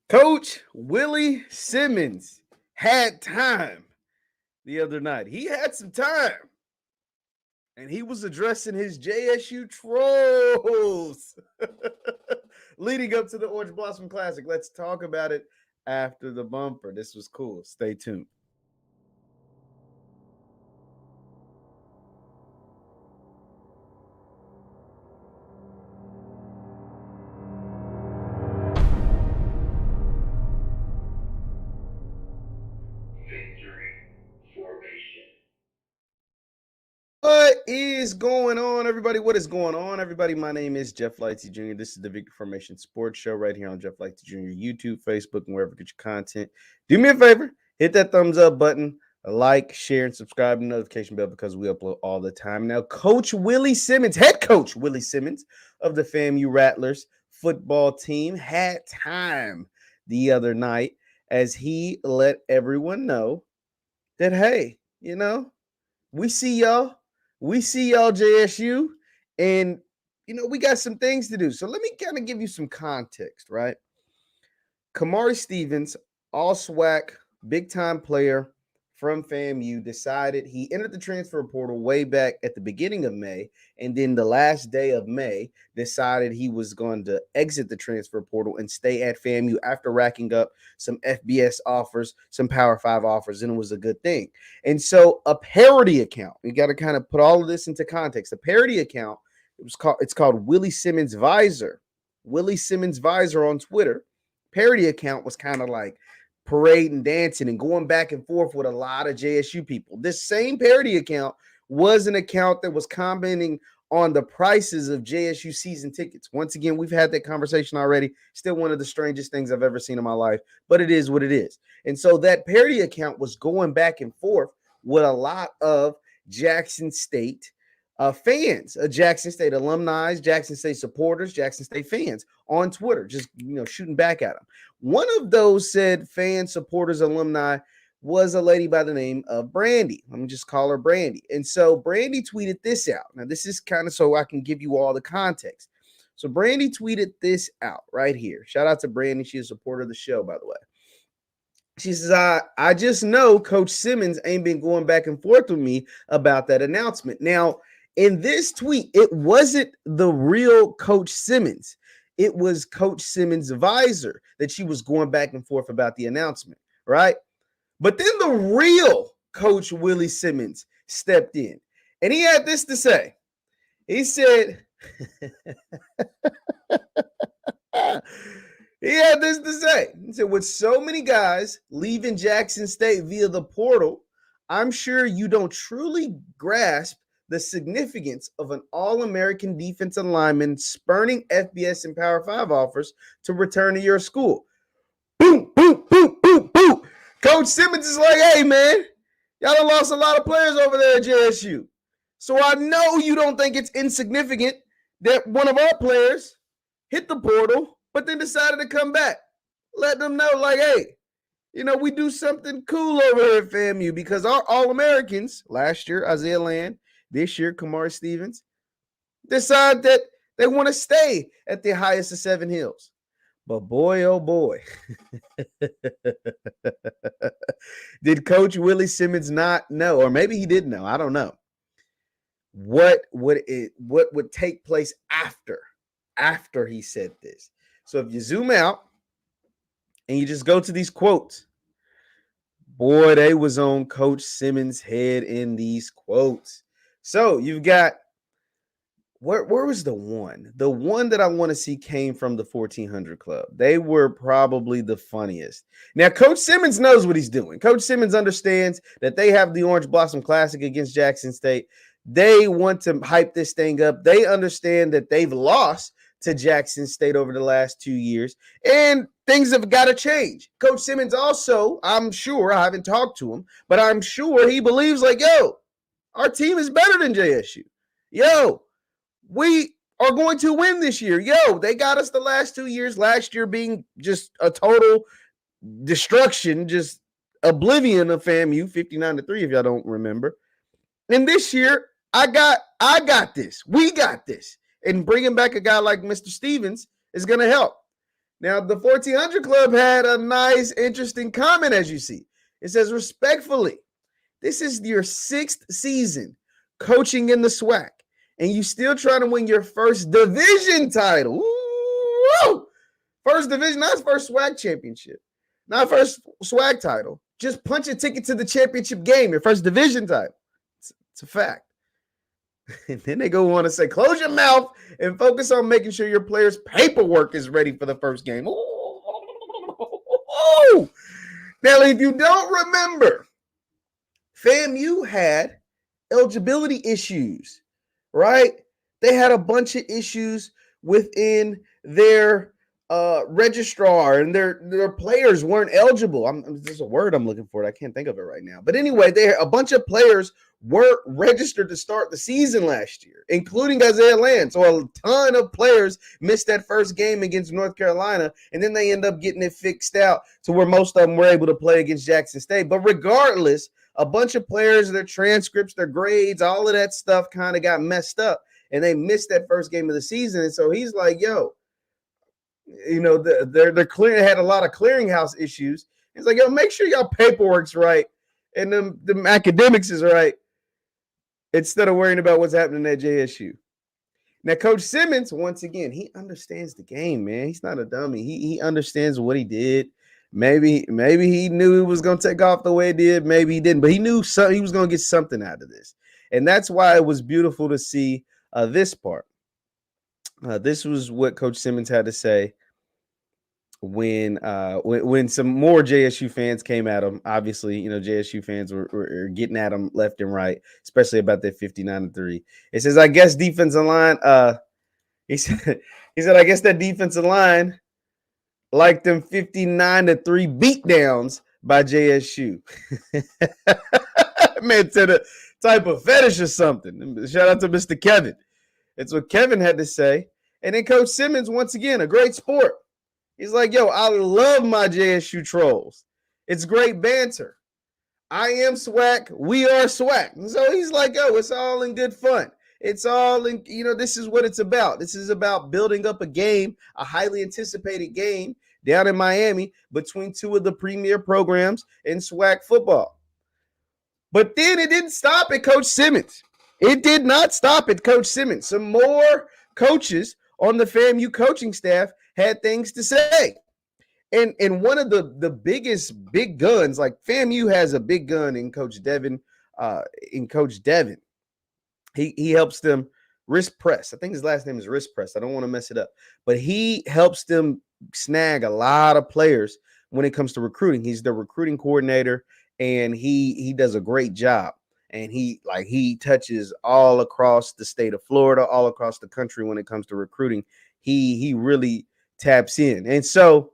Coach Willie Simmons had time the other night. He had some time. And he was addressing his JSU trolls leading up to the Orange Blossom Classic. Let's talk about it after the bumper. This was cool. Stay tuned. What is going on, everybody? What is going on, everybody? My name is JeffLightsyJr. This is the Victory Formation Sports Show right here on JeffLightsYr, YouTube, Facebook, and wherever you get your content. Do me a favor, hit that thumbs up button, like, share, and subscribe to the notification bell because we upload all the time. Now, Coach Willie Simmons, head coach Willie Simmons of the FAMU Rattlers football team, had time the other night as he let everyone know that, hey, we see y'all. We see y'all, JSU, and, we got some things to do. So let me kind of give you some context, right? Kamari Stevens, all SWAC, big-time player from FAMU, decided he entered the transfer portal way back at the beginning of May, and then the last day of May decided he was going to exit the transfer portal and stay at FAMU after racking up some FBS offers, some Power 5 offers, and it was a good thing. And so a parody account, you got to kind of put all of this into context. A parody account, it's called Willie Simmons Visor. Willie Simmons Visor on Twitter. Parody account was kind of like parading, dancing, and going back and forth with a lot of JSU people. This same parody account was an account that was commenting on the prices of JSU season tickets. Once again, we've had that conversation already. Still one of the strangest things I've ever seen in my life, but it is what it is. And so that parody account was going back and forth with a lot of Jackson State fans, Jackson State alumni, Jackson State supporters, Jackson State fans on Twitter, just shooting back at them. One of those said fans, supporters, alumni was a lady by the name of Brandy. Let me just call her Brandy. And so Brandy tweeted this out. Now, this is kind of so I can give you all the context. So Brandy tweeted this out right here. Shout out to Brandy. She's a supporter of the show, by the way. She says, I just know Coach Simmons ain't been going back and forth with me about that announcement. Now, in this tweet, it wasn't the real Coach Simmons. It was Coach Simmons' visor that she was going back and forth about the announcement, right? But then the real Coach Willie Simmons stepped in, and he had this to say. He said, he said, with so many guys leaving Jackson State via the portal, I'm sure you don't truly grasp the significance of an All-American defensive lineman spurning FBS and Power 5 offers to return to your school. Boom, boom, boom, boom, boom. Coach Simmons is like, hey, man, y'all done lost a lot of players over there at JSU. So I know you don't think it's insignificant that one of our players hit the portal, but then decided to come back. Let them know, like, hey, we do something cool over here at FAMU because our All-Americans, last year, Isaiah Land, this year, Kamari Stevens, decide that they want to stay at the highest of Seven Hills. But boy, oh boy, did Coach Willie Simmons not know, or maybe he didn't know, I don't know, what would take place after he said this. So if you zoom out and you just go to these quotes, boy, they was on Coach Simmons' head in these quotes. So you've got, where was the one? The one that I want to see came from the 1400 Club. They were probably the funniest. Now, Coach Simmons knows what he's doing. Coach Simmons understands that they have the Orange Blossom Classic against Jackson State. They want to hype this thing up. They understand that they've lost to Jackson State over the last 2 years, and things have got to change. Coach Simmons also, I'm sure, I haven't talked to him, but I'm sure he believes like, yo, our team is better than JSU. Yo, we are going to win this year. Yo, they got us the last 2 years. Last year being just a total destruction, just oblivion of FAMU, 59-3, if y'all don't remember. And this year, I got this. We got this. And bringing back a guy like Mr. Stevens is going to help. Now, the 1400 Club had a nice, interesting comment, as you see. It says, respectfully, this is your 6th season coaching in the SWAC, and you still trying to win your first division title. Ooh, first division, not first SWAC championship, not first SWAC title. Just punch a ticket to the championship game, your first division title. It's a fact. And then they go on to say, close your mouth and focus on making sure your players' paperwork is ready for the first game. Ooh. Now, if you don't remember, FAMU had eligibility issues, right? They had a bunch of issues within their registrar, and their players weren't eligible. There's a word I'm looking for. I can't think of it right now. But anyway, a bunch of players weren't registered to start the season last year, including Isaiah Land. So a ton of players missed that first game against North Carolina, and then they end up getting it fixed out to where most of them were able to play against Jackson State. But regardless, a bunch of players, their transcripts, their grades, all of that stuff kind of got messed up, and they missed that first game of the season. And so he's like, yo, you know, they're had a lot of clearinghouse issues. He's like, yo, make sure y'all paperwork's right and the academics is right, instead of worrying about what's happening at JSU. Now, Coach Simmons, once again, he understands the game, man. He's not a dummy. He understands what he did. Maybe he knew it was going to take off the way it did. Maybe he didn't, but he knew he was going to get something out of this. And that's why it was beautiful to see this part. This was what Coach Simmons had to say when some more JSU fans came at him. Obviously, you know, JSU fans were getting at him left and right, especially about that 59-3. It says, I guess defensive line, he said, I guess that defensive line like them 59-3 beatdowns by JSU. Man, to the type of fetish or something. Shout out to Mr. Kevin. It's what Kevin had to say. And then Coach Simmons, once again, a great sport. He's like, yo, I love my JSU trolls. It's great banter. I am SWAC. We are SWAC. And so he's like, yo, it's all in good fun. It's all in, you know, this is what it's about. This is about building up a game, a highly anticipated game down in Miami between two of the premier programs in SWAC football. But then it didn't stop at Coach Simmons. It did not stop at Coach Simmons. Some more coaches on the FAMU coaching staff had things to say. And one of the biggest big guns, like FAMU has a big gun in Coach Devin. He helps them wrist press. I think his last name is wrist press. I don't want to mess it up. But he helps them snag a lot of players when it comes to recruiting. He's the recruiting coordinator, and he does a great job. And he touches all across the state of Florida, all across the country when it comes to recruiting. He really taps in. And so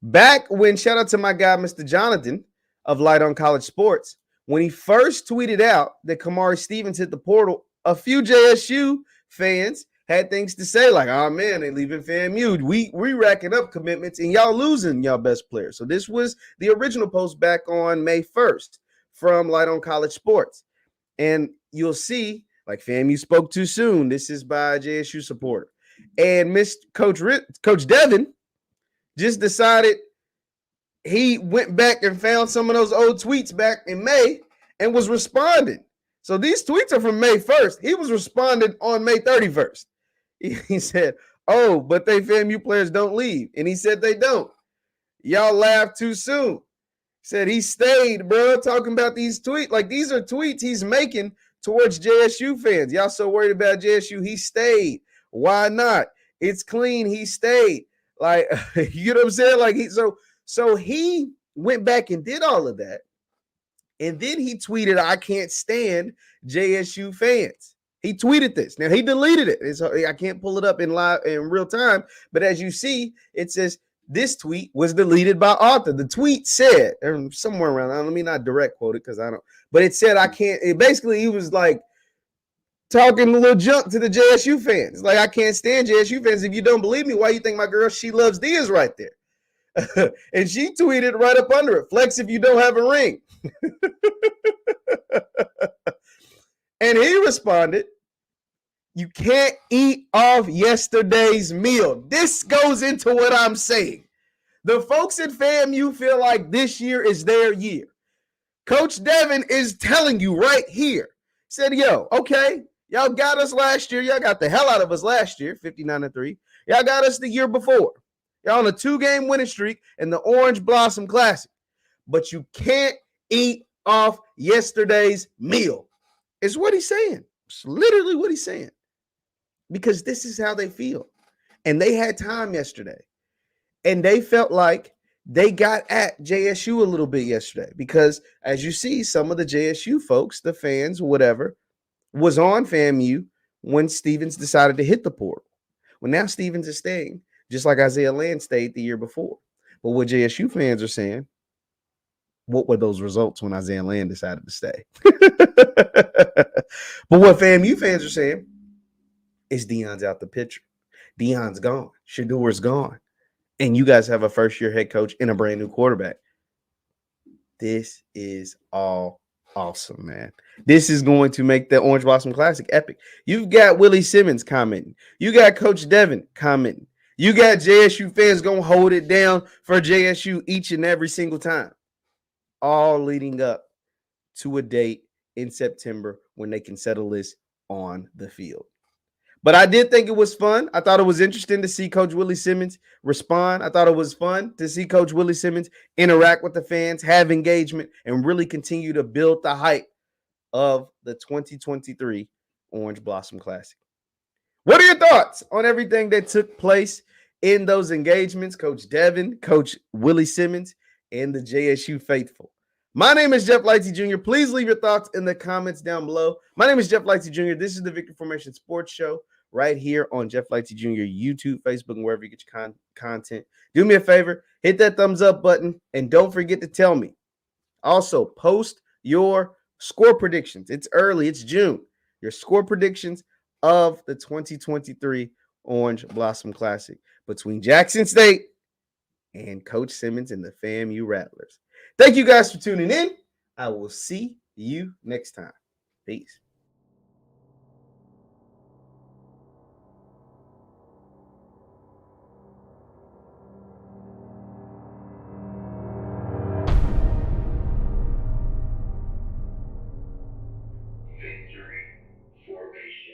back when, shout out to my guy, Mr. Jonathan of Light on College Sports, when he first tweeted out that Kamari Stevens hit the portal, a few JSU fans had things to say like, oh man, they leaving FAMU. We racking up commitments and y'all losing y'all best players. So this was the original post back on May 1st from Light on College Sports. And you'll see, like, FAMU spoke too soon. This is by a JSU supporter. And Coach Devin just decided he went back and found some of those old tweets back in May and was responding. So these tweets are from May 1st. He was responding on May 31st. He said, oh, but they FAMU players don't leave. And he said they don't. Y'all laughed too soon. Said he stayed, bro, talking about these tweets. Like, these are tweets he's making towards JSU fans. Y'all so worried about JSU. He stayed. Why not? It's clean. He stayed. Like, you know what I'm saying? Like, so he went back and did all of that. And then he tweeted, I can't stand JSU fans. He tweeted this. Now, he deleted it. I can't pull it up in real time. But as you see, it says, this tweet was deleted by author. The tweet said, or somewhere around, let me not direct quote it because I don't, but it said, I can't, basically he was like talking a little junk to the JSU fans. Like, I can't stand JSU fans. If you don't believe me, why you think my girl, She Loves D is right there? And she tweeted right up under it, flex if you don't have a ring. And he responded, You can't eat off yesterday's meal. This goes into what I'm saying. The folks at FAMU feel like this year is their year. Coach Devin is telling you right here. Said, yo, okay, y'all got us last year. Y'all got the hell out of us last year, 59-3. Y'all got us the year before. Y'all on a 2-game winning streak in the Orange Blossom Classic. But you can't eat off yesterday's meal. It's what he's saying. It's literally what he's saying. Because this is how they feel. And they had time yesterday. And they felt like they got at JSU a little bit yesterday. Because as you see, some of the JSU folks, the fans, whatever, was on FAMU when Stevens decided to hit the portal. Well, now Stevens is staying, just like Isaiah Land stayed the year before. But what JSU fans are saying, what were those results when Isaiah Land decided to stay? But what FAMU fans are saying is Deion's out the picture. Deion's gone. Shadour's gone. And you guys have a first-year head coach and a brand new quarterback. This is all awesome, man. This is going to make the Orange Blossom Classic epic. You've got Willie Simmons commenting. You got Coach Devin commenting. You got JSU fans going to hold it down for JSU each and every single time. All leading up to a date in September when they can settle this on the field. But I did think it was fun. I thought it was interesting to see Coach Willie Simmons respond. I thought it was fun to see Coach Willie Simmons interact with the fans, have engagement, and really continue to build the hype of the 2023 Orange Blossom Classic. What are your thoughts on everything that took place in those engagements? Coach Devin, Coach Willie Simmons, and the JSU faithful. My name is Jeff Lightsy Jr. Please leave your thoughts in the comments down below. My name is Jeff Lightsy Jr. This is the Victory Formation Sports Show right here on Jeff Lightsy Jr. YouTube, Facebook, and wherever you get your content. Do me a favor, hit that thumbs up button, and don't forget to tell me. Also, post your score predictions. It's early. It's June. Your score predictions of the 2023 Orange Blossom Classic between Jackson State and Coach Simmons and the FAMU Rattlers. Thank you guys for tuning in. I will see you next time. Peace.